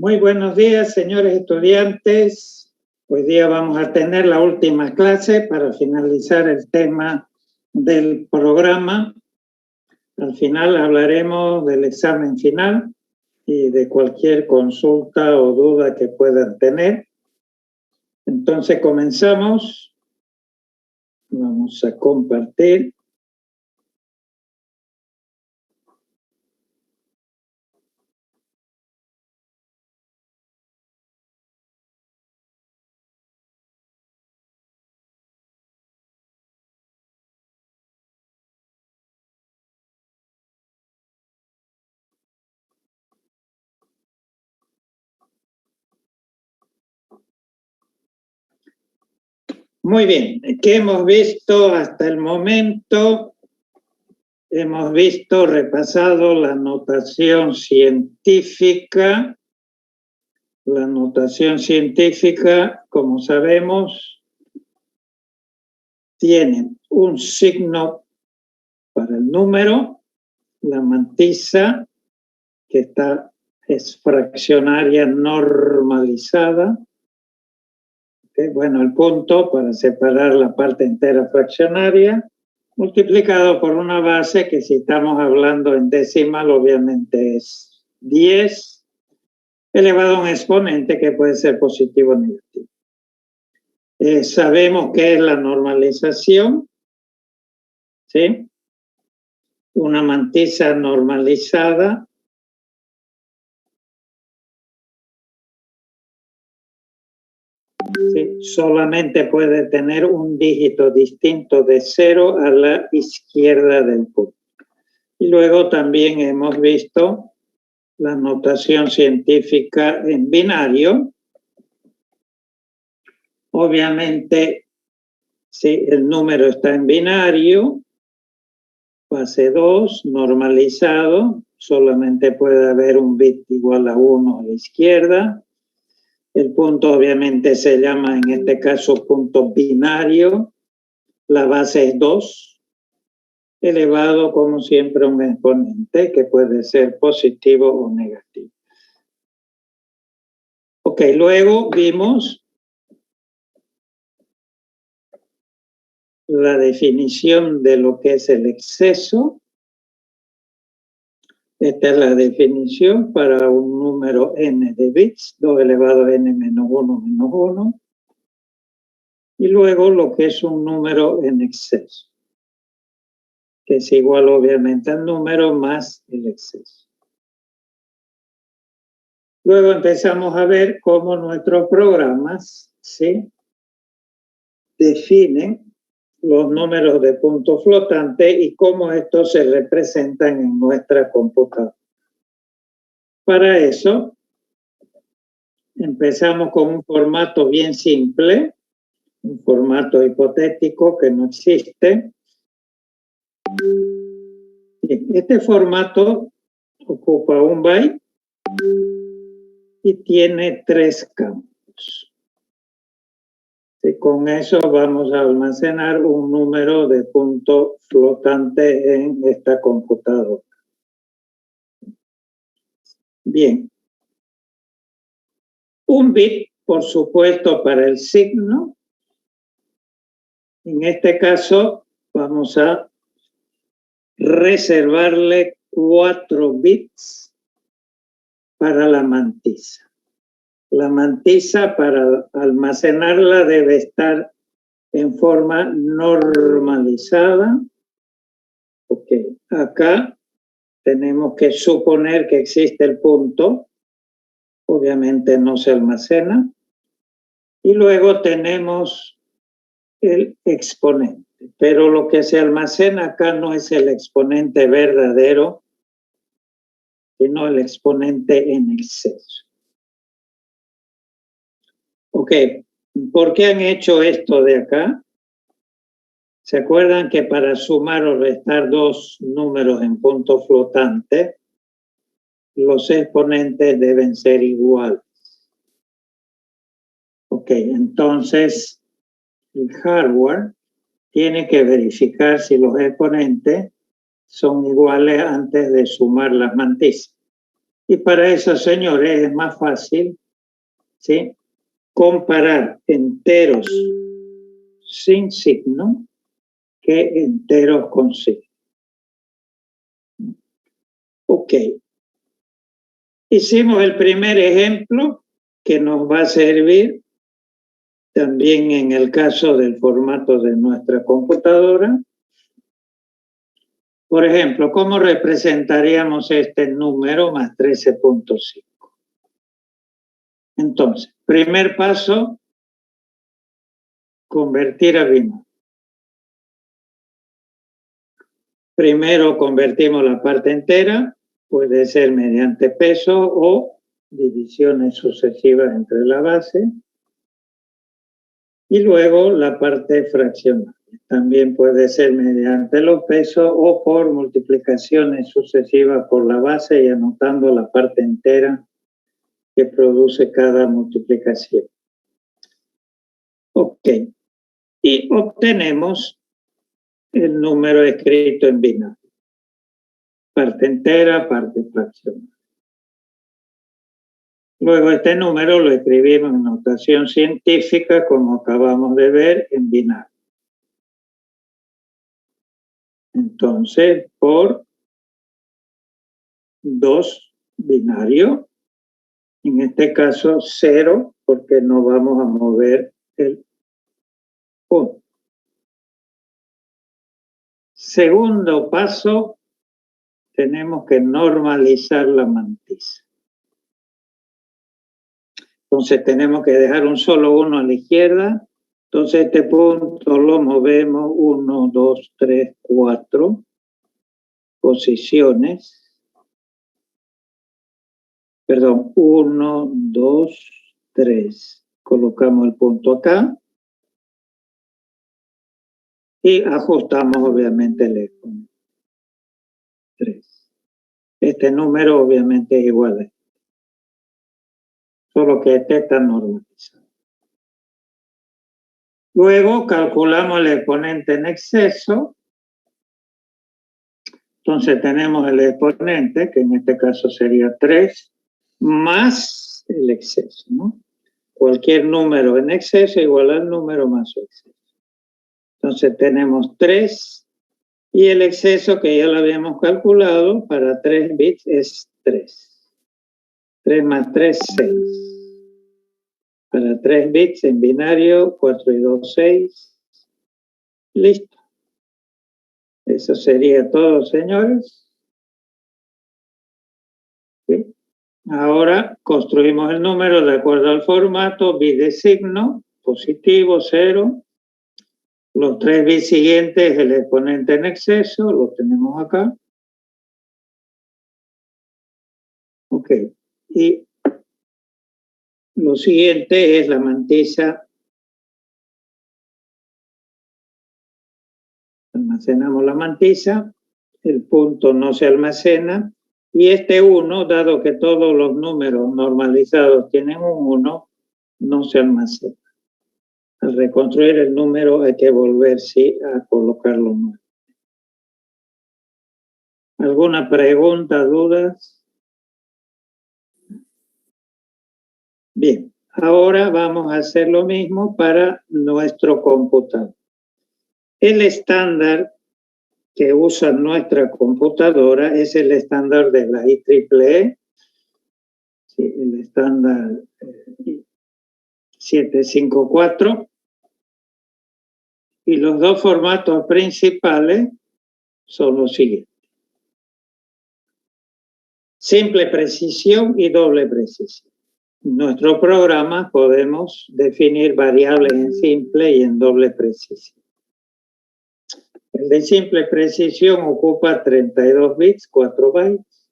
Muy buenos días, señores estudiantes. Hoy día vamos a tener la última clase para finalizar el tema del programa. Al final hablaremos del examen final y de cualquier consulta o duda que puedan tener. Entonces comenzamos. Vamos a compartir. Muy bien, ¿qué hemos visto hasta el momento? Hemos visto, repasado la notación científica. La notación científica, como sabemos, tiene un signo para el número, la mantisa, que es fraccionaria normalizada. Bueno, el punto para separar la parte entera fraccionaria, multiplicado por una base que si estamos hablando en decimal, obviamente es 10, elevado a un exponente que puede ser positivo o negativo. Sabemos qué es la normalización, ¿sí? Una mantisa normalizada ¿sí? Solamente puede tener un dígito distinto de 0 a la izquierda del punto. Y luego también hemos visto la notación científica en binario. Obviamente, si el número está en binario, fase 2, normalizado, solamente puede haber un bit igual a 1 a la izquierda. El punto obviamente se llama en este caso punto binario. La base es 2, elevado como siempre a un exponente que puede ser positivo o negativo. Ok, luego vimos la definición de lo que es el exceso. Esta es la definición para un número n de bits, 2 elevado a n menos 1 menos 1. Y luego lo que es un número en exceso, que es igual obviamente al número más el exceso. Luego empezamos a ver cómo nuestros programas, ¿sí?, definen los números de punto flotante y cómo estos se representan en nuestra computadora. Para eso, empezamos con un formato bien simple, un formato hipotético que no existe. Este formato ocupa un byte y tiene 3 campos. Y con eso vamos a almacenar un número de punto flotante en esta computadora. Bien. Un bit, por supuesto, para el signo. En este caso, vamos a reservarle 4 bits para la mantisa. La mantisa, para almacenarla, debe estar en forma normalizada. Ok, acá tenemos que suponer que existe el punto. Obviamente no se almacena. Y luego tenemos el exponente. Pero lo que se almacena acá no es el exponente verdadero, sino el exponente en exceso. Ok, ¿por qué han hecho esto de acá? ¿Se acuerdan que para sumar o restar dos números en punto flotante, los exponentes deben ser iguales? Ok, entonces el hardware tiene que verificar si los exponentes son iguales antes de sumar las mantisas. Y para eso, señores, es más fácil, ¿sí?, comparar enteros sin signo que enteros con signo. Ok. Hicimos el primer ejemplo que nos va a servir también en el caso del formato de nuestra computadora. Por ejemplo, ¿cómo representaríamos este número más 13.5? Entonces, primer paso, convertir a binario. Primero convertimos la parte entera, puede ser mediante peso o divisiones sucesivas entre la base. Y luego la parte fraccionaria. También puede ser mediante los pesos o por multiplicaciones sucesivas por la base y anotando la parte entera que produce cada multiplicación. Ok. Y obtenemos el número escrito en binario. Parte entera, parte fraccionaria. Luego este número lo escribimos en notación científica, como acabamos de ver, en binario. Entonces, por 2 binario, en este caso 0, porque no vamos a mover el 1. Segundo paso, tenemos que normalizar la mantisa. Entonces tenemos que dejar un solo 1 a la izquierda. Entonces este punto lo movemos 1, 2, 3, 4 posiciones. Perdón, 1, 2, 3. Colocamos el punto acá. Y ajustamos obviamente el exponente. 3. Este número obviamente es igual a este. Solo que este está normalizado. Luego calculamos el exponente en exceso. Entonces tenemos el exponente, que en este caso sería 3, más el exceso, ¿no? Cualquier número en exceso igual al número más su exceso. Entonces tenemos 3 y el exceso que ya lo habíamos calculado para 3 bits es 3. 3 más 3, 6. Para 3 bits en binario, 4 y 2, 6. Listo. Eso sería todo, señores. ¿Sí? Ahora construimos el número de acuerdo al formato, bit de signo, positivo, 0. Los 3 bits siguientes, el exponente en exceso, lo tenemos acá. Ok. Y lo siguiente es la mantilla. Almacenamos la mantilla, el punto no se almacena, y este 1, dado que todos los números normalizados tienen un 1, no se almacena. Al reconstruir el número hay que volver, sí, a colocarlo nuevo. ¿Alguna pregunta, dudas? Bien, ahora vamos a hacer lo mismo para nuestro computador. El estándar que usa nuestra computadora es el estándar de la IEEE, sí, el estándar 754, y los dos formatos principales son los siguientes: simple precisión y doble precisión. En nuestro programa podemos definir variables en simple y en doble precisión. El de simple precisión ocupa 32 bits, 4 bytes,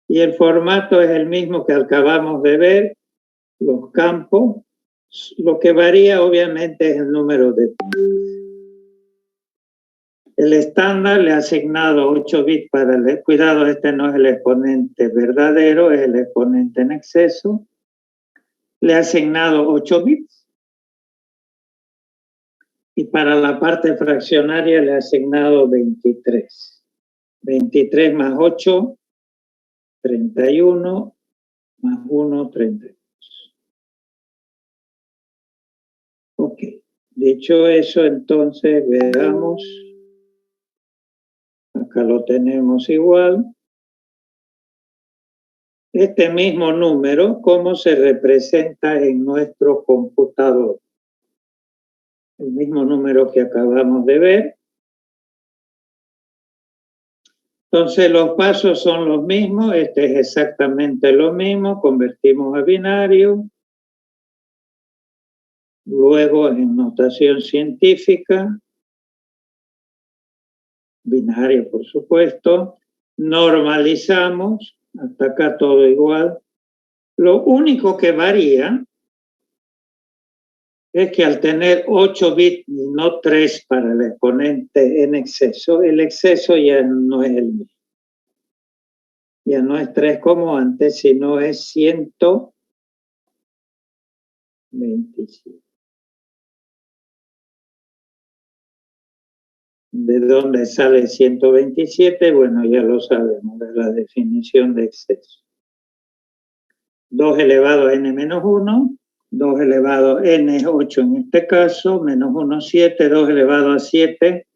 y el formato es el mismo que acabamos de ver, los campos. Lo que varía obviamente es el número de bits. El estándar le ha asignado 8 bits para el... Cuidado, este no es el exponente verdadero, es el exponente en exceso. Le ha asignado 8 bits. Y para la parte fraccionaria le ha asignado 23. 23 más 8, 31 más 1, 32. Ok, dicho eso, entonces veamos. Acá lo tenemos igual. Este mismo número, ¿cómo se representa en nuestro computador? El mismo número que acabamos de ver. Entonces los pasos son los mismos, este es exactamente lo mismo, convertimos a binario, luego en notación científica, binario por supuesto, normalizamos, hasta acá todo igual. Lo único que varía es que al tener 8 bits y no 3 para el exponente en exceso, el exceso ya no es el mismo. Ya no es 3 como antes, sino es 127. ¿De dónde sale 127? Bueno, ya lo sabemos, de la definición de exceso. 2 elevado a n menos 1, 2 elevado a n, 8 en este caso, menos 1, 7, 2 elevado a 7,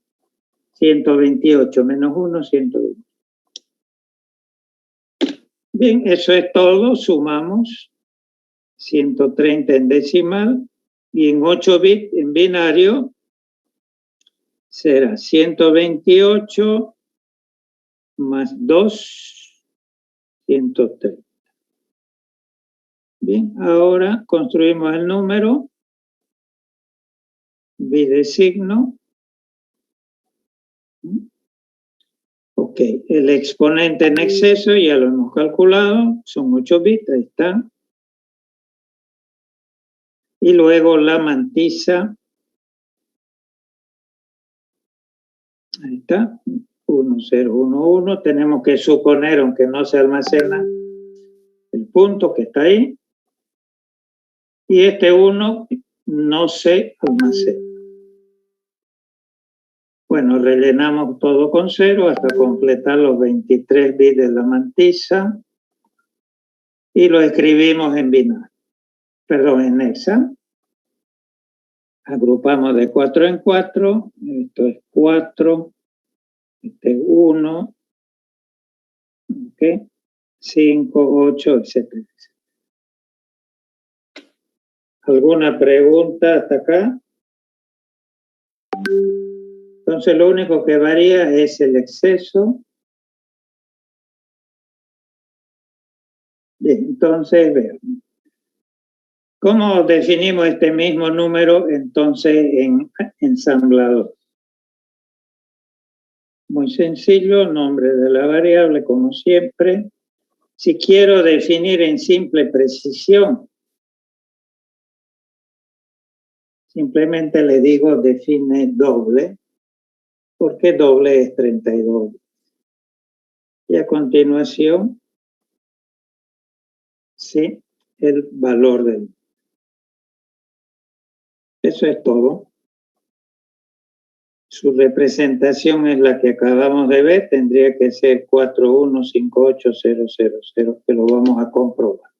128, menos 1, 120. Bien, eso es todo, sumamos 130 en decimal y en 8 bits en binario será 128 más 2, 130. Bien, ahora construimos el número, bidesigno. Ok, el exponente en exceso ya lo hemos calculado, son 8 bits, ahí está. Y luego la mantisa, ahí está, 1011. Tenemos que suponer, aunque no se almacena, el punto que está ahí. Y este 1 no se almacena. Bueno, rellenamos todo con 0 hasta completar los 23 bits de la mantisa y lo escribimos en binario, perdón, en hexa. Agrupamos de 4 en 4, esto es 4, este es 1, ¿okay? 5, 8, etc. ¿Alguna pregunta hasta acá? Entonces lo único que varía es el exceso. Bien, entonces veamos. ¿Cómo definimos este mismo número entonces en ensamblador? Muy sencillo, nombre de la variable como siempre. Si quiero definir en simple precisión, simplemente le digo define doble, porque doble es 32. Y a continuación, sí, el valor del. Eso es todo. Su representación es la que acabamos de ver, tendría que ser 4158000, que lo vamos a comprobar.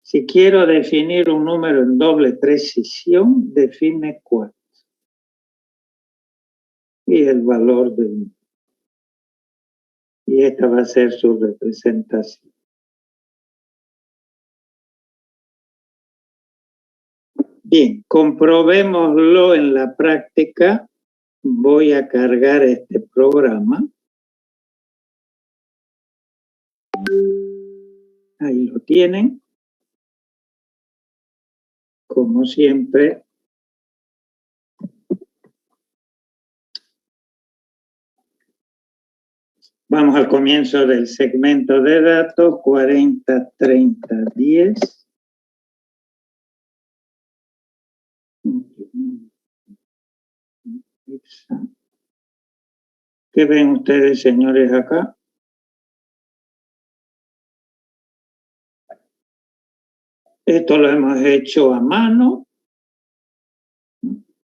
Si quiero definir un número en doble precisión, define 4. Y el valor del número. Y esta va a ser su representación. Bien, comprobémoslo en la práctica. Voy a cargar este programa. Ahí lo tienen. Como siempre, vamos al comienzo del segmento de datos, 40, 30, 10. ¿Qué ven ustedes, señores, acá? Esto lo hemos hecho a mano.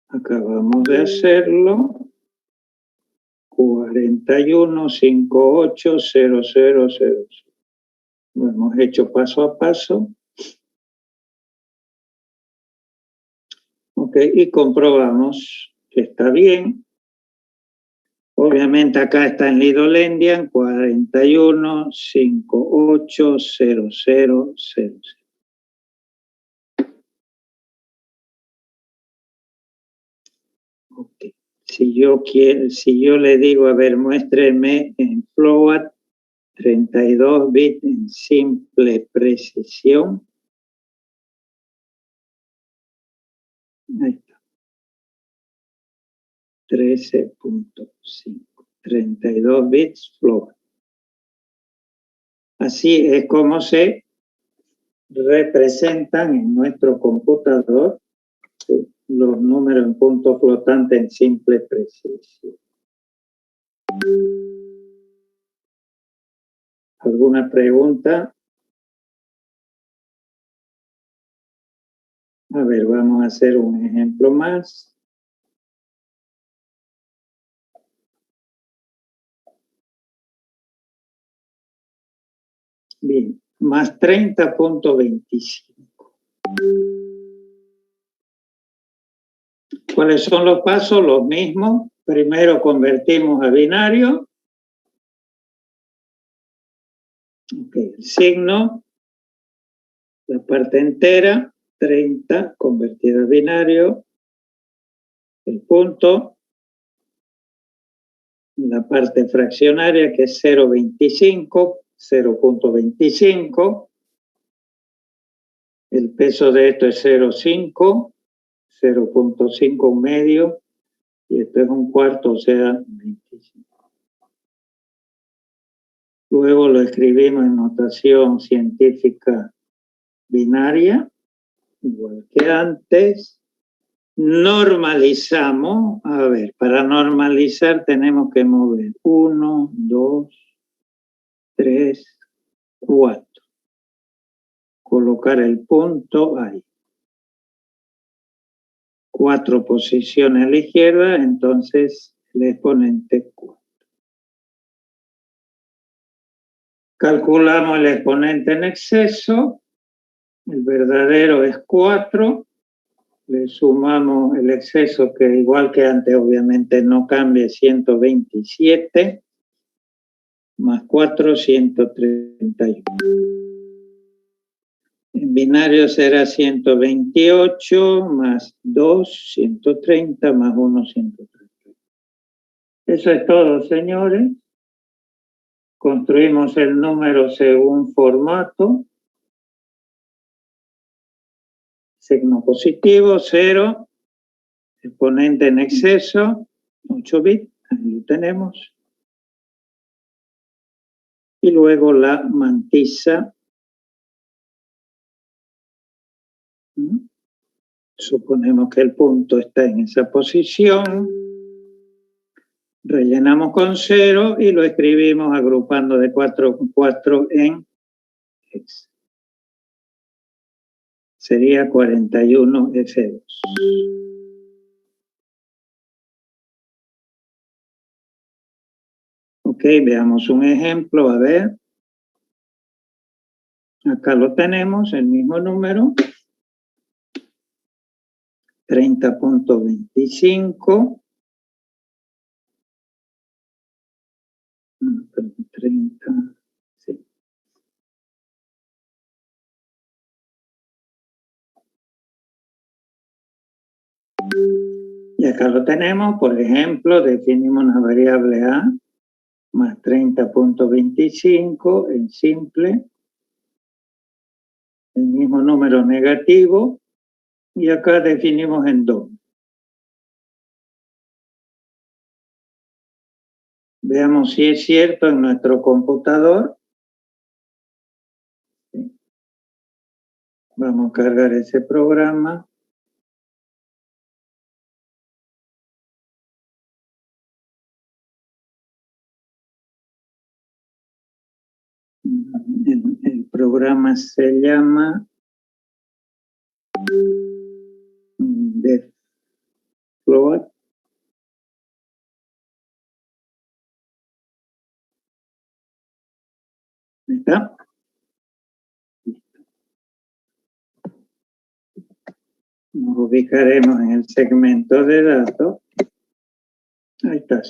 Acabamos de hacerlo. 41580000. Lo hemos hecho paso a paso. Ok, y comprobamos que está bien. Obviamente acá está en Lidolendian 41580000. Ok. Si yo le digo, a ver, muéstreme en float 32 bits en simple precisión. Ahí está. 13.5. 32 bits float. Así es como se representan en nuestro computador los números en punto flotante en simple precisión. ¿Alguna pregunta? A ver, vamos a hacer un ejemplo más. Bien, más 30.25. ¿Cuáles son los pasos? Los mismos. Primero convertimos a binario. Ok, el signo, la parte entera, 30 convertido a binario. El punto, la parte fraccionaria que es 0.25, 0.25. El peso de esto es 0.5, 0.5 un medio, y esto es un cuarto, o sea, 25. Luego lo escribimos en notación científica binaria, igual que antes. Normalizamos. A ver, para normalizar tenemos que mover 1, 2, 3, 4. Colocar el punto ahí. 4 posiciones a la izquierda, entonces el exponente 4. Calculamos el exponente en exceso. El verdadero es 4. Le sumamos el exceso, que igual que antes obviamente no cambia, 127, más 4, 131. En binario será 128, más 2, 130, más 1, 130. Eso es todo, señores. Construimos el número según formato. Signo positivo, 0. Exponente en exceso, 8 bits, ahí lo tenemos. Y luego la mantisa. Suponemos que el punto está en esa posición. Rellenamos con 0 y lo escribimos agrupando de 4 en 4 en X. Sería 41 F2. Ok, veamos un ejemplo, a ver. Acá lo tenemos, el mismo número. 30.25. 30, sí. Y acá lo tenemos, por ejemplo, definimos una variable A más 30.25 en simple, el mismo número negativo, y acá definimos en doble. Veamos si es cierto en nuestro computador. Vamos a cargar ese programa. El programa se llama DevFloat. está. Nos ubicaremos en el segmento de datos. Ahí está.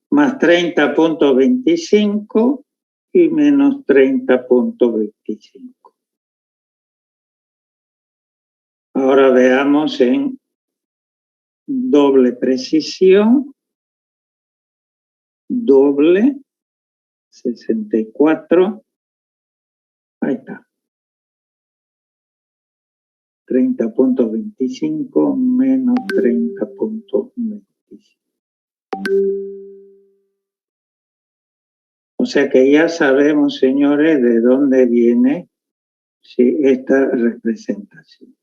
Más 30.25 y menos 30.25. Ahora veamos en doble precisión. Doble 64. Ahí está. 30.25 menos 30.25. O sea que ya sabemos, señores, de dónde viene esta representación.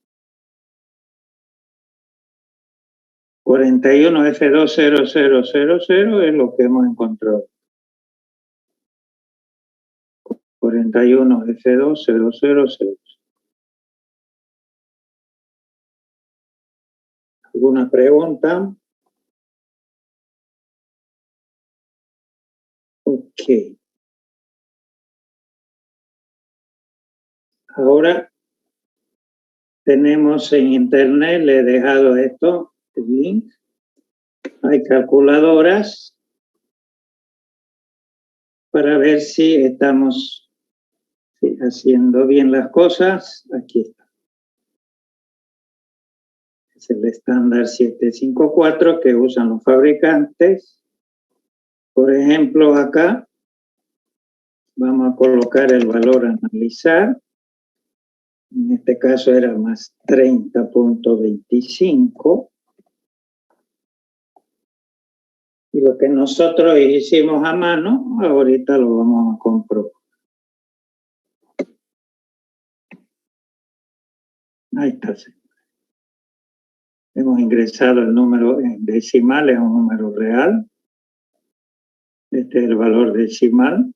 41F20000 es lo que hemos encontrado. 41F20000. ¿Alguna pregunta? Ok. Ahora tenemos en internet, le he dejado esto, el link. Hay calculadoras para ver si estamos haciendo bien las cosas. Aquí está. Es el estándar 754 que usan los fabricantes. Por ejemplo, acá vamos a colocar el valor a analizar. En este caso era más 30.25. Y lo que nosotros hicimos a mano, ahorita lo vamos a comprobar. Ahí está. Hemos ingresado el número en decimal, es un número real. Este es el valor decimal.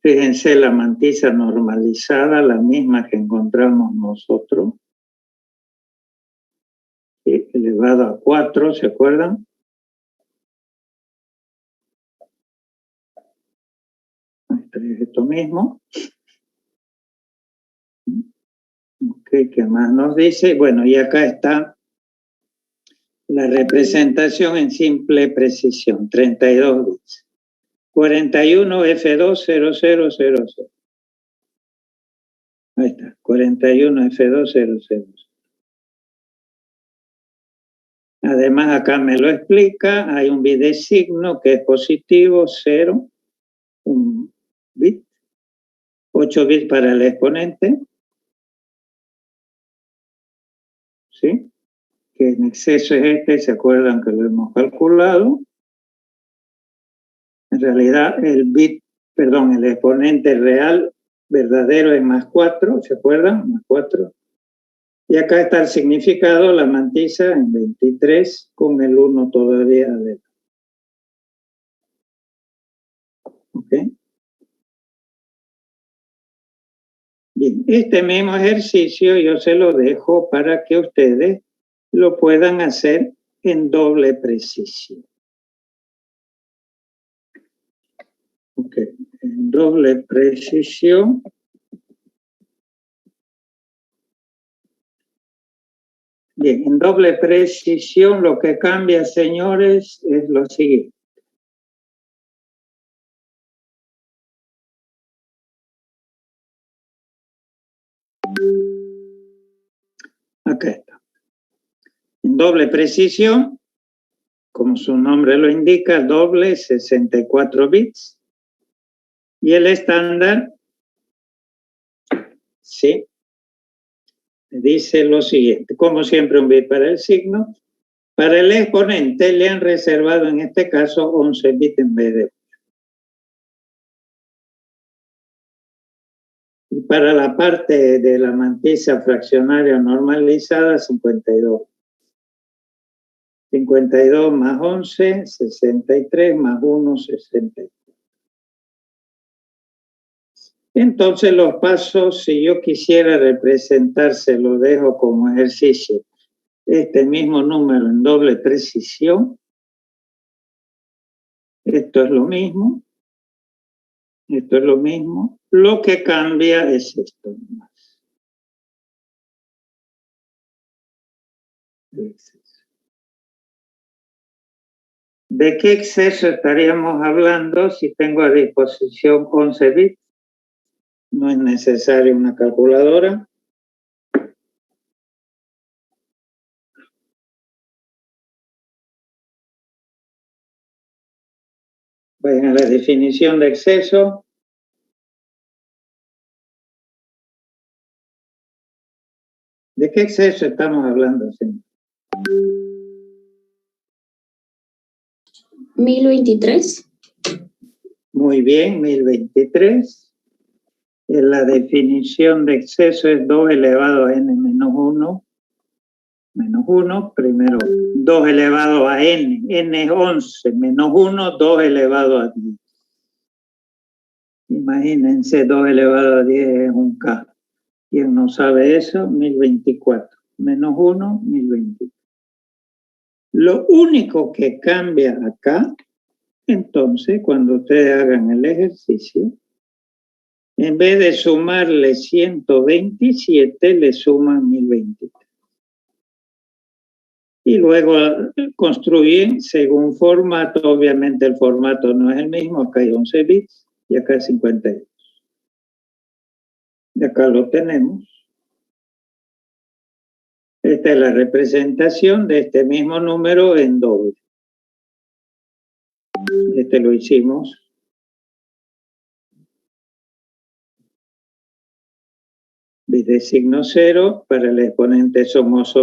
Fíjense la mantisa normalizada, la misma que encontramos nosotros. Elevado a 4, ¿se acuerdan? Este es esto mismo. Ok, ¿qué más nos dice? Bueno, y acá está la representación en simple precisión, 32 bits. 41F20000. Ahí está, 41F20000. Además, acá me lo explica, hay un bit de signo que es positivo, 0, un bit, 8 bits para el exponente, ¿sí? Que en exceso es este, ¿se acuerdan que lo hemos calculado? En realidad el exponente real verdadero es más 4, ¿se acuerdan? Más 4. Y acá está el significado, la mantisa en 23 con el 1 todavía adentro. ¿Ok? Bien, este mismo ejercicio yo se lo dejo para que ustedes lo puedan hacer en doble precisión. Ok, en doble precisión. Bien, en doble precisión lo que cambia, señores, es lo siguiente. Acá está. En doble precisión, como su nombre lo indica, doble 64 bits. Y el estándar, sí, dice lo siguiente. Como siempre, un bit para el signo. Para el exponente le han reservado en este caso 11 bits en vez de 8. Y para la parte de la mantisa fraccionaria normalizada, 52. 52 más 11, 63 más 1, 63. Entonces los pasos, si yo quisiera representarse, lo dejo como ejercicio. Este mismo número en doble precisión, Esto es lo mismo. Esto es lo mismo. Lo que cambia es esto nomás. El exceso. ¿De qué exceso estaríamos hablando si tengo a disposición 11 bits? No es necesaria una calculadora. Vayan a la definición de exceso. ¿De qué exceso estamos hablando, señor? 1023. Muy bien, 1023. La definición de exceso es 2 elevado a n menos 1. Menos 1, primero 2 elevado a n. N es 11, menos 1, 2 elevado a 10. Imagínense, 2 elevado a 10 es un K. ¿Quién no sabe eso? 1024. Menos 1, 1023. Lo único que cambia acá, entonces, cuando ustedes hagan el ejercicio, en vez de sumarle 127, le suman 1023. Y luego construyen según formato. Obviamente el formato no es el mismo. Acá hay 11 bits y acá 52. Y acá lo tenemos. Esta es la representación de este mismo número en doble. Este lo hicimos. Bit de signo 0, para el exponente somos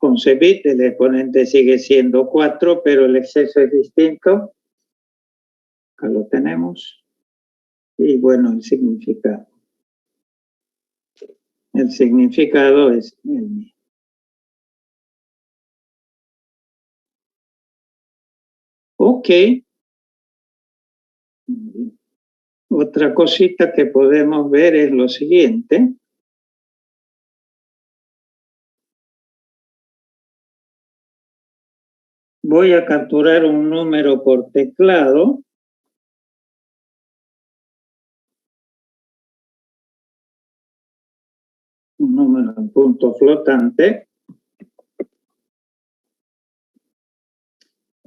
11 bits, el exponente sigue siendo 4, pero el exceso es distinto. Acá lo tenemos. Y bueno, el significado. El significado es el mismo. Ok. Otra cosita que podemos ver es lo siguiente. Voy a capturar un número por teclado. Un número en punto flotante.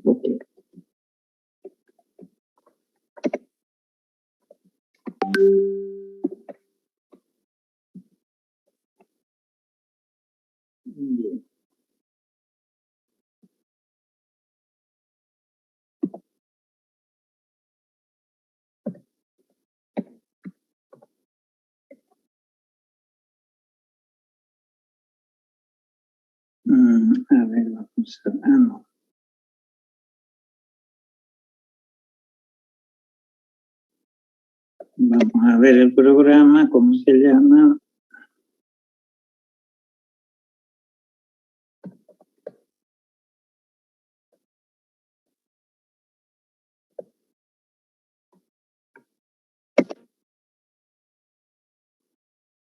Ok. Bien. A ver, vamos a... no. Vamos a ver el programa, ¿cómo se llama?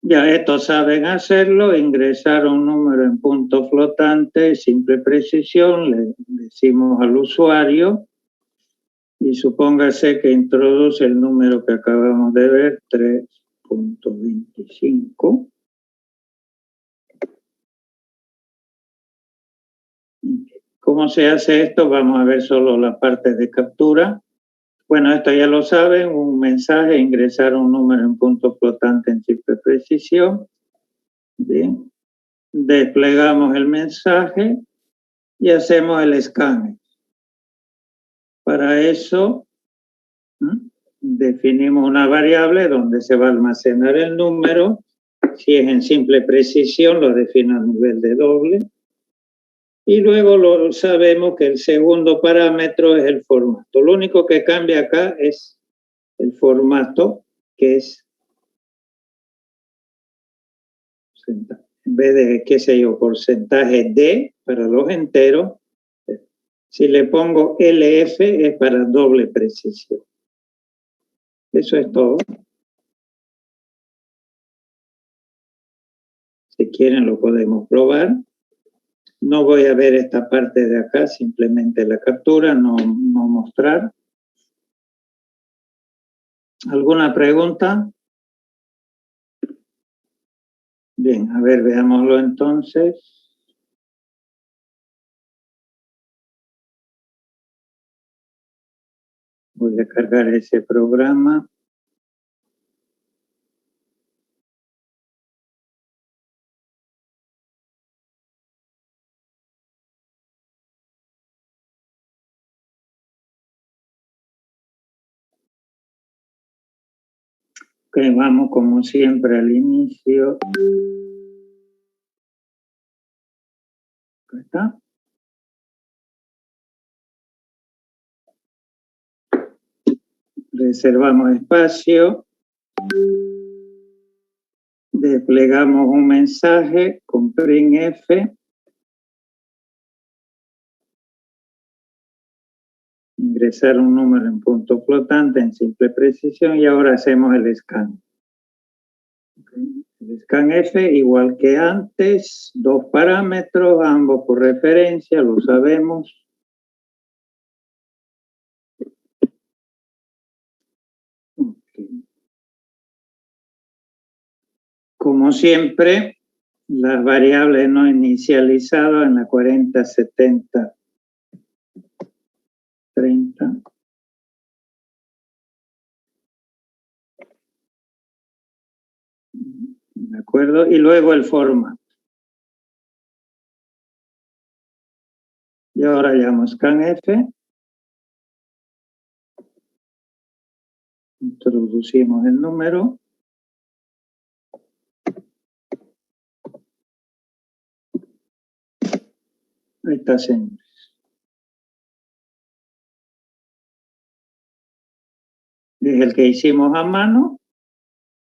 Ya estos saben hacerlo, ingresar un número en punto flotante, simple precisión, le decimos al usuario y supóngase que introduce el número que acabamos de ver, 3.25. ¿Cómo se hace esto? Vamos a ver solo la parte de captura. Bueno, esto ya lo saben, un mensaje, ingresar un número en punto flotante en simple precisión. Bien. Desplegamos el mensaje y hacemos el escáner. Para eso, definimos una variable donde se va a almacenar el número. Si es en simple precisión, lo defino a nivel de doble. Y luego sabemos que el segundo parámetro es el formato. Lo único que cambia acá es el formato, que es, en vez de, qué sé yo, porcentaje D para los enteros, si le pongo LF es para doble precisión. Eso es todo. Si quieren lo podemos probar. No voy a ver esta parte de acá, simplemente la captura, no mostrar. ¿Alguna pregunta? Bien, a ver, veámoslo entonces. Voy a cargar ese programa. Ok, vamos como siempre al inicio. Acá está. Reservamos espacio. Desplegamos un mensaje con print F. Ingresar un número en punto flotante en simple precisión y ahora hacemos el scan. Okay. El scan F, igual que antes, 2 parámetros, ambos por referencia, lo sabemos. Okay. Como siempre, las variables no inicializadas en la 40, 70, 30. ¿De acuerdo? Y luego el format. Y ahora llamo scanf. Introducimos el número. Ahí está, señores. Es el que hicimos a mano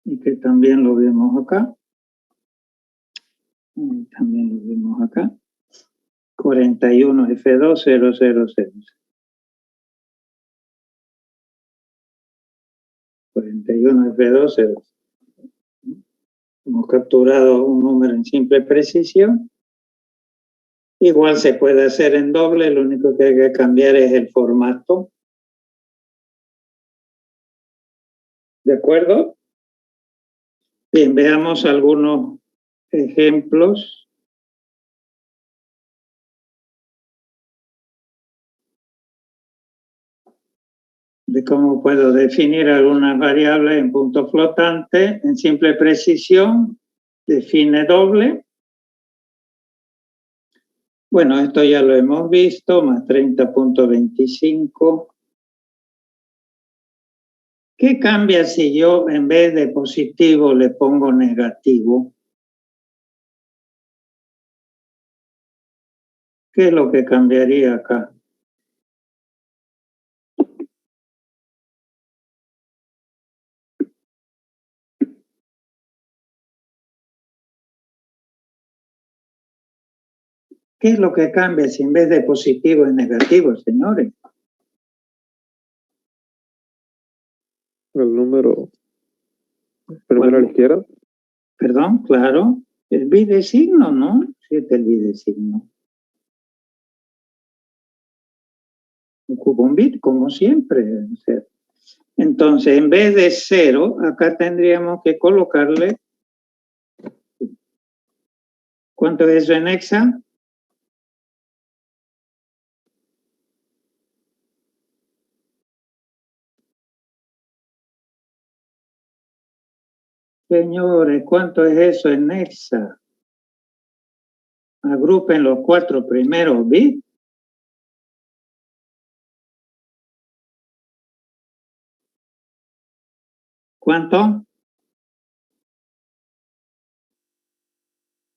y que también lo vemos acá. Y también lo vemos acá. 41 F2 000. 41 F2 0. Hemos capturado un número en simple precisión. Igual se puede hacer en doble, lo único que hay que cambiar es el formato. ¿De acuerdo? Bien, veamos algunos ejemplos. De cómo puedo definir algunas variables en punto flotante. En simple precisión, define doble. Bueno, esto ya lo hemos visto, más 30.25. ¿Qué cambia si yo en vez de positivo le pongo negativo? ¿Qué es lo que cambiaría acá? ¿Qué es lo que cambia si en vez de positivo es negativo, señores? El número primero a la izquierda. Perdón, claro. El bidesigno, ¿no? Sí, es el bidesigno. Ocupa un bit, como siempre. Entonces, en vez de 0, acá tendríamos que colocarle... ¿Cuánto es eso en hexa? Señores, ¿cuánto es eso en hexa? Agrupen los 4 primeros bits. ¿Cuánto?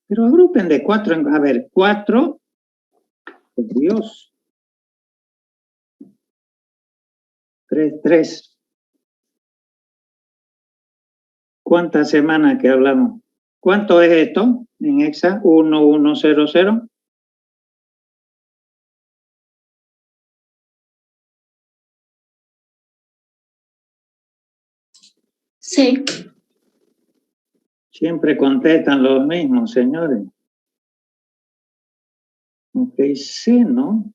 Pero agrupen de 4 en... A ver, 4. Por Dios. 3. ¿Cuántas semanas que hablamos? ¿Cuánto es esto en hexa? 1100. Sí. Siempre contestan los mismos, señores. Ok, sí, ¿no?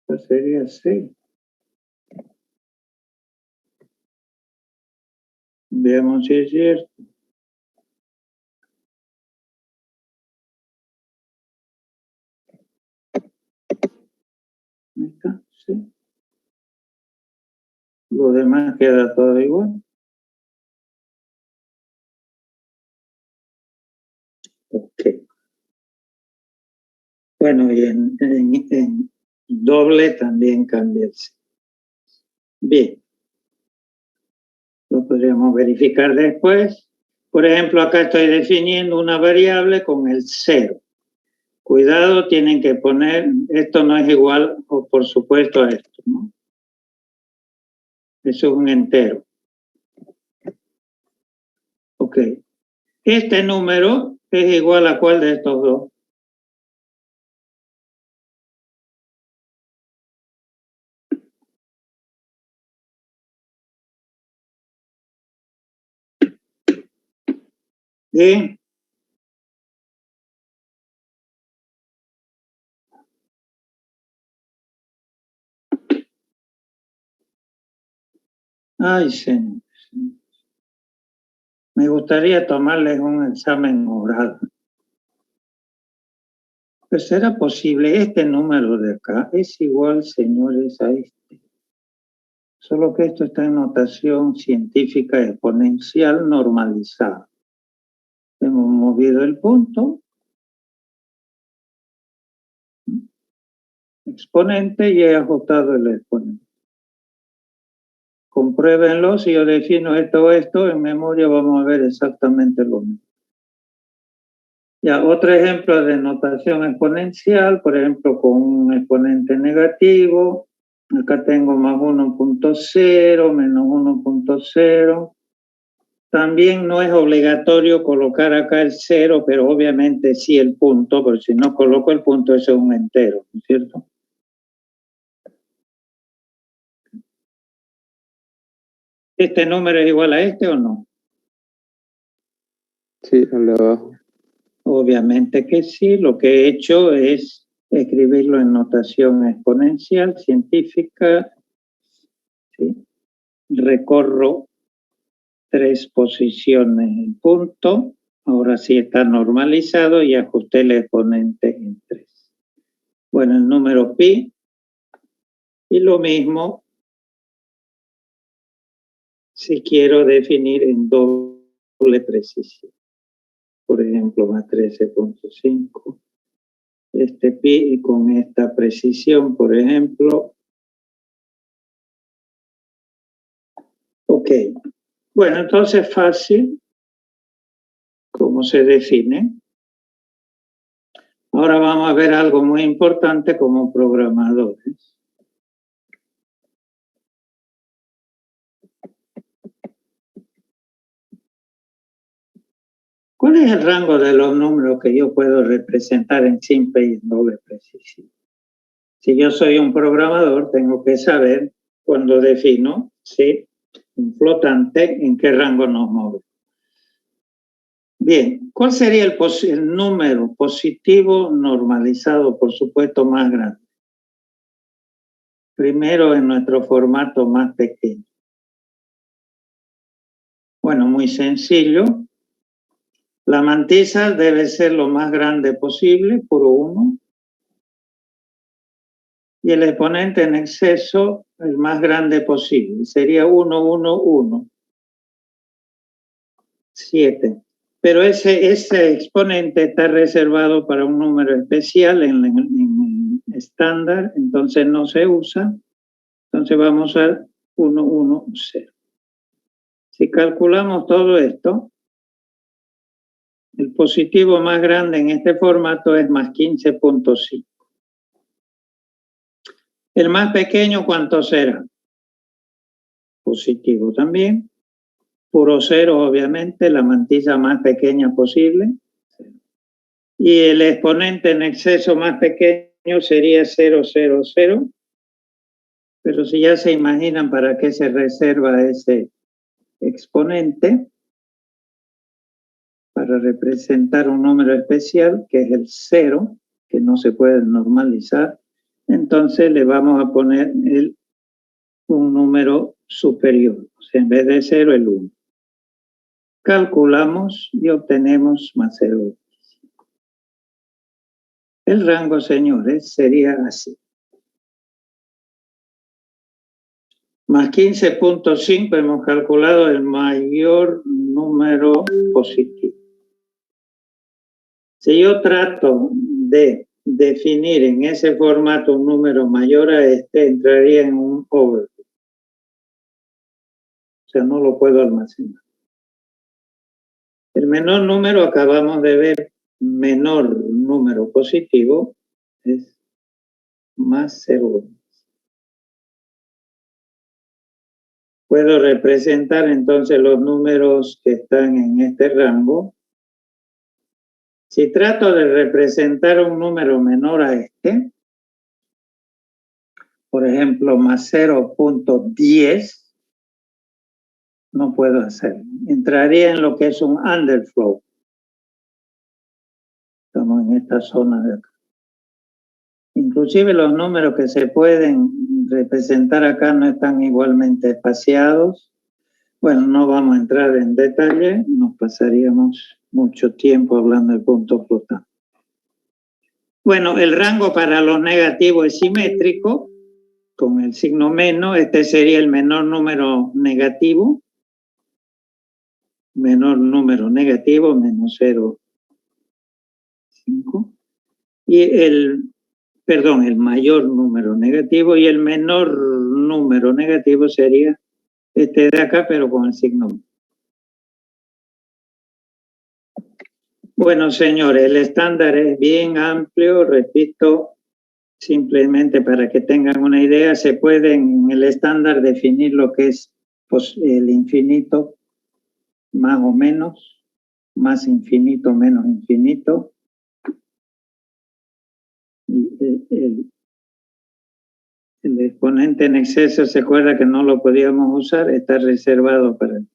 Pues sería sí. Veamos si es cierto. Ahí está, sí. Lo demás queda todo igual. Ok. Bueno, y en doble también cambia el signo. Bien. Lo podríamos verificar después. Por ejemplo, acá estoy definiendo una variable con el 0. Cuidado, tienen que poner, esto no es igual, o por supuesto, a esto, ¿no? Eso es un entero. Ok. Este número es igual a ¿cuál de estos dos? Bien. Ay, señor. Me gustaría tomarles un examen oral. Pues será posible, este número de acá es igual, señores, a este. Solo que esto está en notación científica exponencial normalizada. Hemos movido el punto, exponente, y he ajustado el exponente. Compruébenlo, si yo defino esto o esto, en memoria vamos a ver exactamente lo mismo. Ya, otro ejemplo de notación exponencial, por ejemplo, con un exponente negativo. Acá tengo más 1.0, menos 1.0. También no es obligatorio colocar acá el 0, pero obviamente sí el punto, porque si no coloco el punto, eso es un entero, ¿no es cierto? ¿Este número es igual a este o no? Sí, al de abajo. Obviamente que sí. Lo que he hecho es escribirlo en notación exponencial científica. ¿Sí? Recorro 3 posiciones en punto. Ahora sí está normalizado y ajusté el exponente en 3. Bueno, el número pi. Y lo mismo si quiero definir en doble precisión. Por ejemplo, más 13.5. Este pi, y con esta precisión, por ejemplo. Ok. Bueno, entonces fácil. ¿Cómo se define? Ahora vamos a ver algo muy importante como programadores. ¿Cuál es el rango de los números que yo puedo representar en simple y en doble precisión? Si yo soy un programador, tengo que saber cuando defino, ¿sí?, un flotante, en qué rango nos movemos. Bien, ¿cuál sería el número positivo normalizado, por supuesto, más grande? Primero, en nuestro formato más pequeño. Bueno, muy sencillo. La mantisa debe ser lo más grande posible, puro 1. Y el exponente en exceso, el más grande posible. Sería 1, 1, 1. 7. Pero ese exponente está reservado para un número especial en estándar, entonces no se usa. Entonces vamos a 1, 1, 0. Si calculamos todo esto, el positivo más grande en este formato es más 15.5. El más pequeño, ¿cuánto será? Positivo también. Puro 0, obviamente, la mantilla más pequeña posible. Y el exponente en exceso más pequeño sería 0, 0, 0. Pero si ya se imaginan para qué se reserva ese exponente, para representar un número especial, que es el 0, que no se puede normalizar, entonces le vamos a poner un número superior, o sea, en vez de 0, el 1. calculamos y obtenemos más 0,25. El rango, señores, sería así. Más 15.5 hemos calculado el mayor número positivo. Si yo trato de definir en ese formato un número mayor a este, entraría en un overflow. O sea, no lo puedo almacenar. El menor número, acabamos de ver, menor número positivo es más 0,1. Puedo representar entonces los números que están en este rango. Si trato de representar un número menor a este, por ejemplo, más 0.10, no puedo hacerlo. Entraría en lo que es un underflow. Estamos en esta zona de acá. Inclusive los números que se pueden representar acá no están igualmente espaciados. Bueno, no vamos a entrar en detalle, nos pasaríamos mucho tiempo hablando del punto flotante. Bueno, el rango para los negativos es simétrico, con el signo menos. Este sería el menor número negativo. Menor número negativo, menos 0,5. Y el mayor número negativo, y el menor número negativo sería este de acá, pero con el signo menos. Bueno, señores, el estándar es bien amplio, repito, simplemente para que tengan una idea, se puede en el estándar definir lo que es el infinito, más o menos, más infinito, menos infinito. Y el exponente en exceso, se acuerda que no lo podíamos usar, está reservado para el.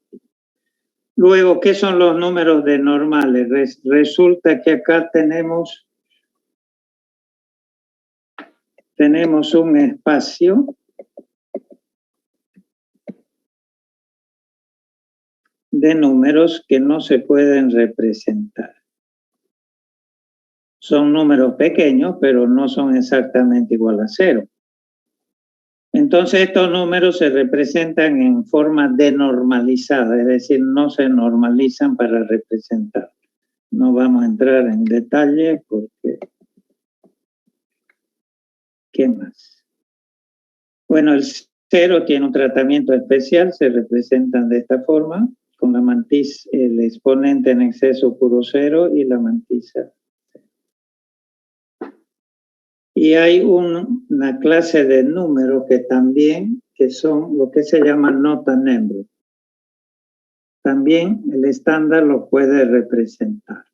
Luego, ¿qué son los números de normales? Resulta que acá tenemos un espacio de números que no se pueden representar. Son números pequeños, pero no son exactamente igual a 0. Entonces estos números se representan en forma denormalizada, es decir, no se normalizan para representar. No vamos a entrar en detalle porque... ¿Qué más? Bueno, el 0 tiene un tratamiento especial, se representan de esta forma, con la mantisa, el exponente en exceso puro 0 y la mantisa. Y hay una clase de números que son lo que se llama nota number. También el estándar lo puede representar.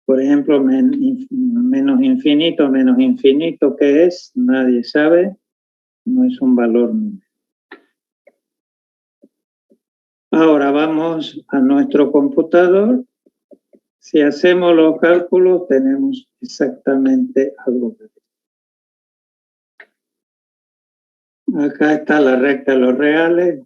Por ejemplo, menos infinito, ¿qué es? Nadie sabe, no es un valor número. Ahora vamos a nuestro computador. Si hacemos los cálculos, tenemos exactamente algo que hacer. Acá está la recta de los reales.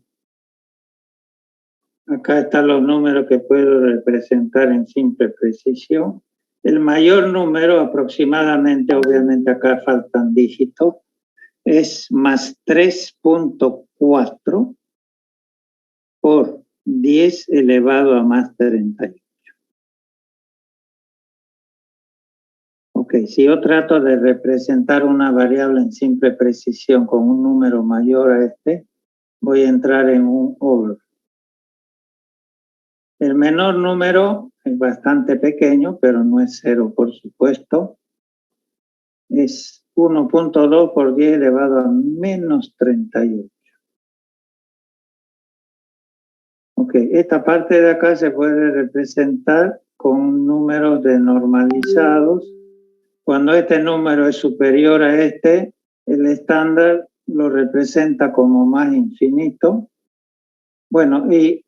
Acá están los números que puedo representar en simple precisión. El mayor número, aproximadamente, obviamente acá faltan dígitos, es más 3.4 por 10 elevado a más 38. Ok, si yo trato de representar una variable en simple precisión con un número mayor a este, voy a entrar en un overflow. El menor número es bastante pequeño, pero no es 0, por supuesto. Es 1.2 por 10 elevado a menos 38. Ok, esta parte de acá se puede representar con números denormalizados. Cuando este número es superior a este, el estándar lo representa como más infinito. Bueno, y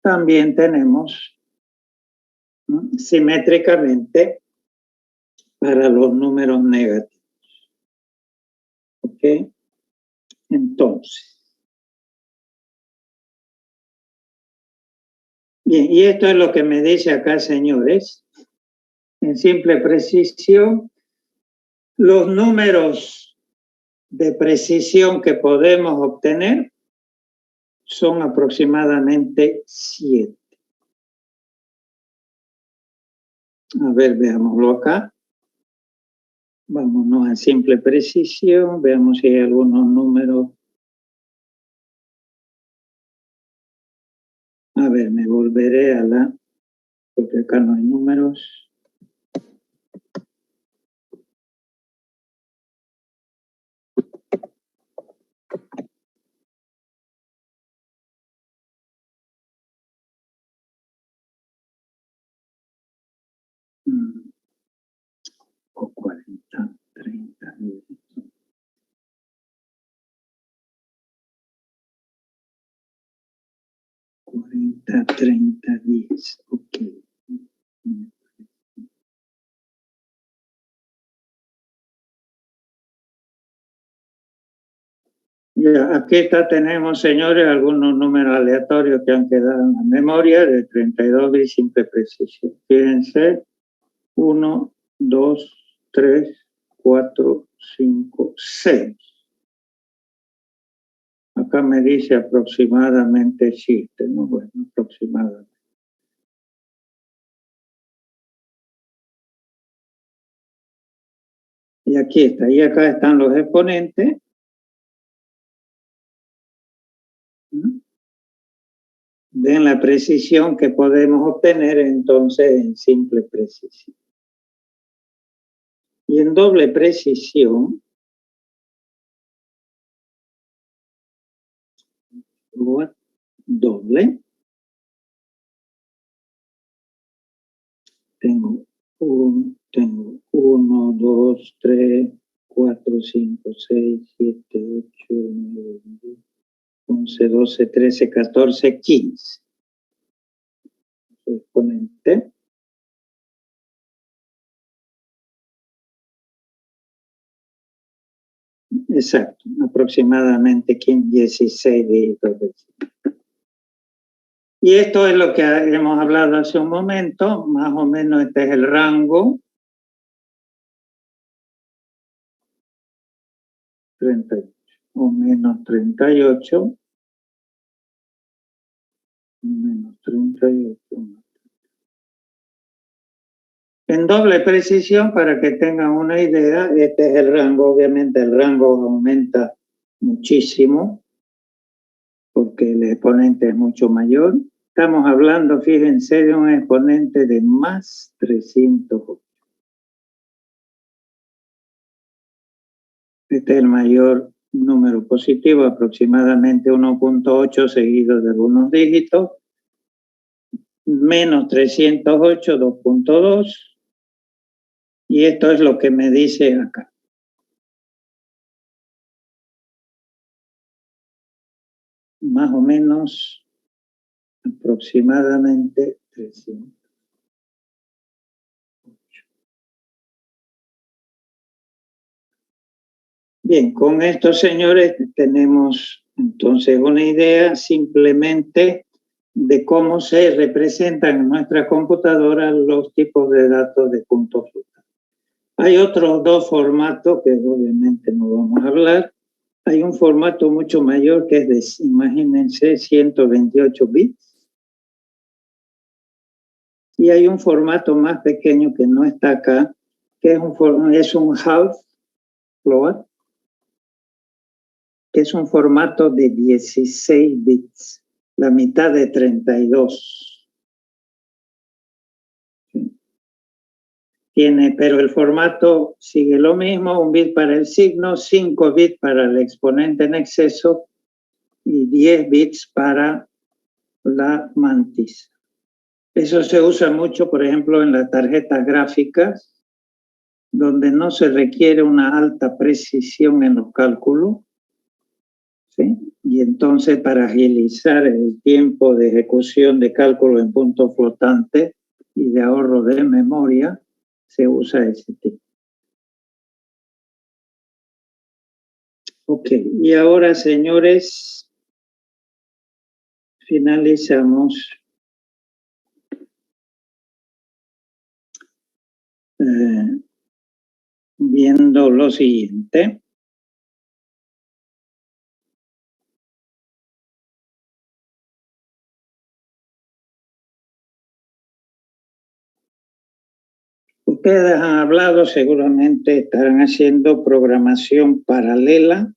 también tenemos simétricamente para los números negativos. ¿Ok? Entonces, Bien, y esto es lo que me dice acá, señores. En simple precisión, los números de precisión que podemos obtener son aproximadamente 7. A ver, veámoslo acá. Vámonos a simple precisión, veamos si hay algunos números. A ver, me volveré a la, porque acá no hay números. O 40, 30, 40, 30, 10. Ok. Ya, aquí tenemos, señores, algunos números aleatorios que han quedado en la memoria de 32 bits simple precisión. Fíjense, 1, 2, 3, 4, 5, 6. Acá me dice aproximadamente 7, ¿no? Bueno, aproximadamente. Y aquí está, y acá están los exponentes. Ven la precisión que podemos obtener entonces en simple precisión. Y en doble precisión, doble, tengo 1, 2, 3, 4, 5, 6, 7, 8, 9, 10, 11, 12, 13, 14, 15. Exponente. Exacto, aproximadamente 15, 16 dígitos. Y esto es lo que hemos hablado hace un momento, más o menos este es el rango. 38 o menos 38, menos 38. En doble precisión, para que tengan una idea, este es el rango. Obviamente el rango aumenta muchísimo porque el exponente es mucho mayor. Estamos hablando, fíjense, de un exponente de más 308. Este es el mayor número positivo, aproximadamente 1.8 seguido de algunos dígitos. Menos 308, 2.2. Y esto es lo que me dice acá. Más o menos, aproximadamente 300. Bien, con esto, señores, tenemos entonces una idea simplemente de cómo se representan en nuestra computadora los tipos de datos de punto flotante. Hay otros dos formatos que obviamente no vamos a hablar. Hay un formato mucho mayor que es de, imagínense, 128 bits. Y hay un formato más pequeño que no está acá, que es un half float, que es un formato de 16 bits, la mitad de 32. ¿Sí? Pero el formato sigue lo mismo, 1 bit para el signo, 5 bits para el exponente en exceso y 10 bits para la mantis. Eso se usa mucho, por ejemplo, en las tarjetas gráficas, donde no se requiere una alta precisión en los cálculos, ¿sí? Y entonces para agilizar el tiempo de ejecución de cálculo en punto flotante y de ahorro de memoria, se usa ese tipo. Ok, y ahora, señores, finalizamos viendo lo siguiente. Ustedes han hablado, seguramente estarán haciendo programación paralela.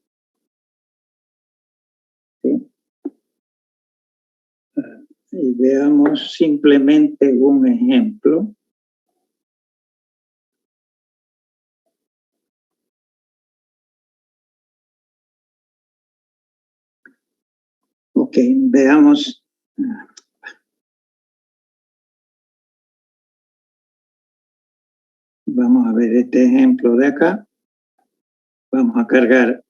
¿Sí? Y veamos simplemente un ejemplo. Ok, veamos. Vamos a ver este ejemplo de acá. Vamos a cargar.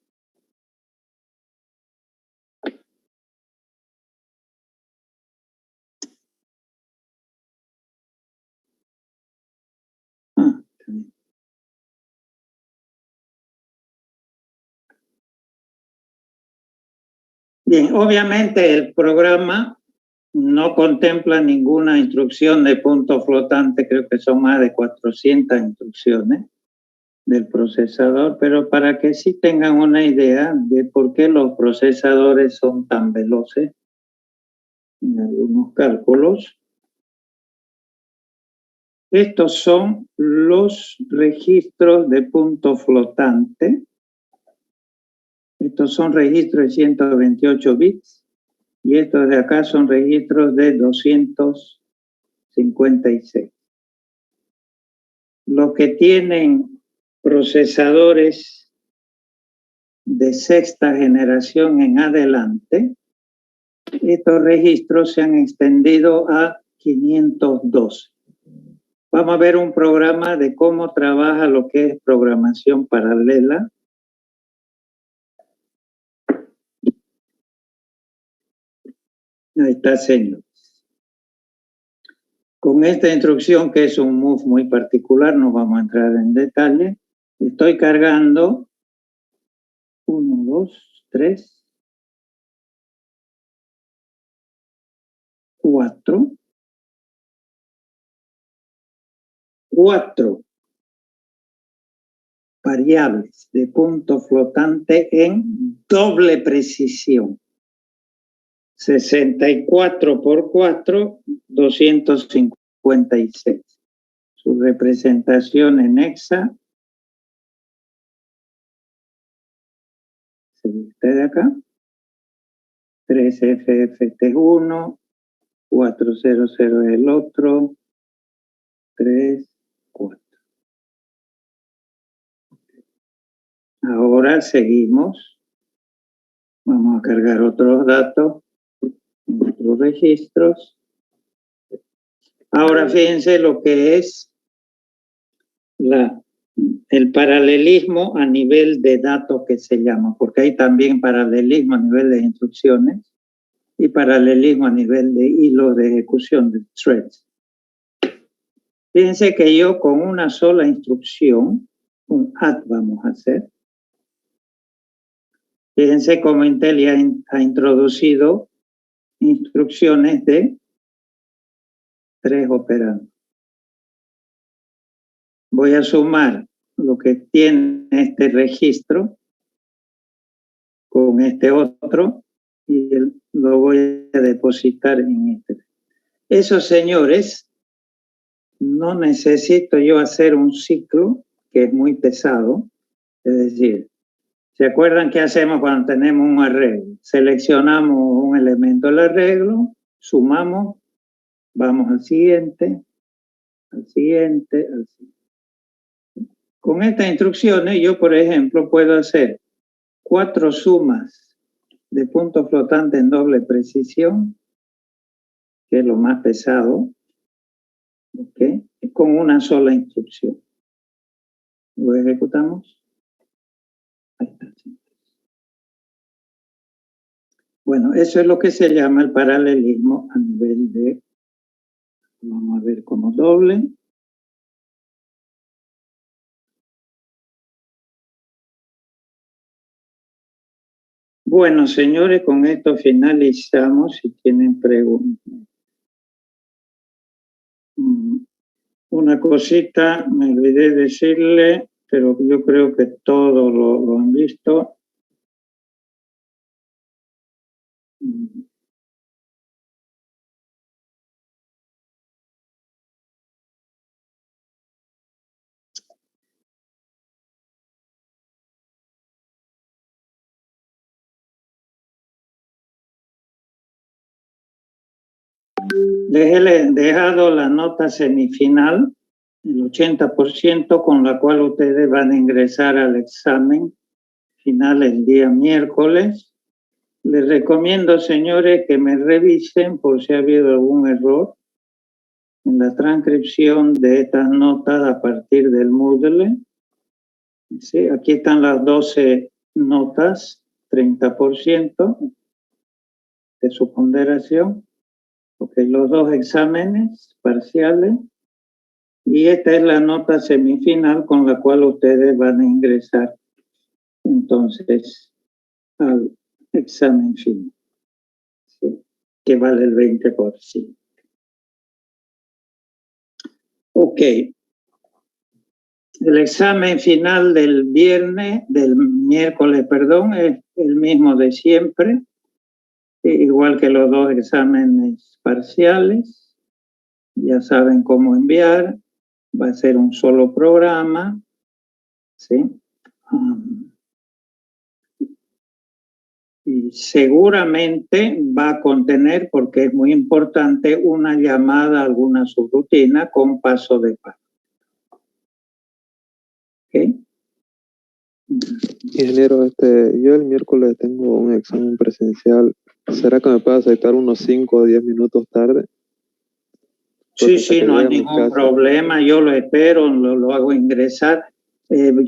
Bien, obviamente el programa no contempla ninguna instrucción de punto flotante, creo que son más de 400 instrucciones del procesador, pero para que sí tengan una idea de por qué los procesadores son tan veloces en algunos cálculos. Estos son los registros de punto flotante. Estos son registros de 128 bits y estos de acá son registros de 256. Los que tienen procesadores de sexta generación en adelante, estos registros se han extendido a 512. Vamos a ver un programa de cómo trabaja lo que es programación paralela. Ahí está, señor. Con esta instrucción, que es un move muy particular, no vamos a entrar en detalle. Estoy cargando 1, 2, 3, 4. 4 variables de punto flotante en doble precisión. 64 por 4, 256. Su representación en hexa. ¿Se ve usted de acá? 3FFT1, 400 es el otro, 3, 4. Ahora seguimos. Vamos a cargar otros datos en otros registros. Ahora fíjense lo que es el paralelismo a nivel de datos, que se llama, porque hay también paralelismo a nivel de instrucciones y paralelismo a nivel de hilos de ejecución, de threads. Fíjense que yo con una sola instrucción, un add vamos a hacer. Fíjense cómo Intel ha introducido instrucciones de 3 operandos. Voy a sumar lo que tiene este registro con este otro y lo voy a depositar en este. Eso, señores, no necesito yo hacer un ciclo que es muy pesado. Es decir, ¿se acuerdan qué hacemos cuando tenemos un arreglo? Seleccionamos un elemento del arreglo, sumamos, vamos al siguiente, al siguiente, al siguiente. Con estas instrucciones yo, por ejemplo, puedo hacer 4 sumas de puntos flotantes en doble precisión, que es lo más pesado, ¿okay? Con una sola instrucción. Lo ejecutamos. Ahí está. Bueno, eso es lo que se llama el paralelismo a nivel de, vamos a ver como doble. Bueno, señores, con esto finalizamos. Si tienen preguntas. Una cosita, me olvidé decirle, pero yo creo que todos lo han visto. Les he dejado la nota semifinal, el 80%, con la cual ustedes van a ingresar al examen final el día miércoles. Les recomiendo, señores, que me revisen por si ha habido algún error en la transcripción de estas notas a partir del Moodle. Sí, aquí están las 12 notas, 30% de su ponderación. Okay, los 2 exámenes parciales. Y esta es la nota semifinal con la cual ustedes van a ingresar entonces al examen final, ¿sí? Que vale el 20%. Ok. El examen final del miércoles, perdón, es el mismo de siempre, igual que los 2 exámenes parciales. Ya saben cómo enviar. Va a ser un solo programa, ¿sí? Y seguramente va a contener, porque es muy importante, una llamada a alguna subrutina con paso de paso. ¿Ok? Ingeniero, yo el miércoles tengo un examen presencial. ¿Será que me puede aceptar unos 5 o 10 minutos tarde? Sí, no hay ningún problema. Yo lo espero, lo hago ingresar.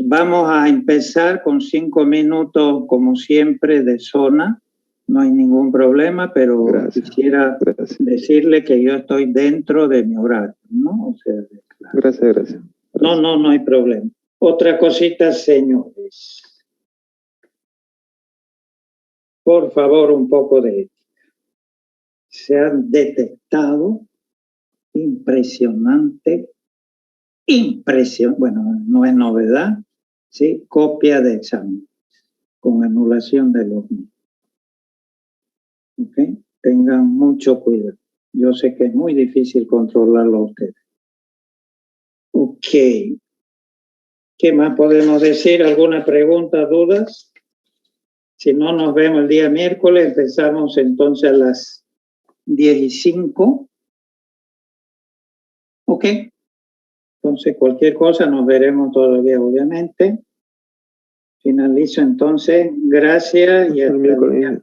Vamos a empezar con 5 minutos, como siempre, de zona. No hay ningún problema, pero quisiera decirle que yo estoy dentro de mi horario, ¿no? O sea, claro. Gracias. No hay problema. Otra cosita, señores. Por favor, un poco de ética. Se han detectado bueno, no es novedad, ¿sí? Copia de examen con anulación de los mismos. ¿Ok? Tengan mucho cuidado. Yo sé que es muy difícil controlarlo a ustedes. Ok. ¿Qué más podemos decir? ¿Alguna pregunta, dudas? Si no, nos vemos el día miércoles. Empezamos entonces a las 10:05. Ok. Entonces, cualquier cosa nos veremos todavía, obviamente. Finalizo entonces. Gracias y hasta el miércoles.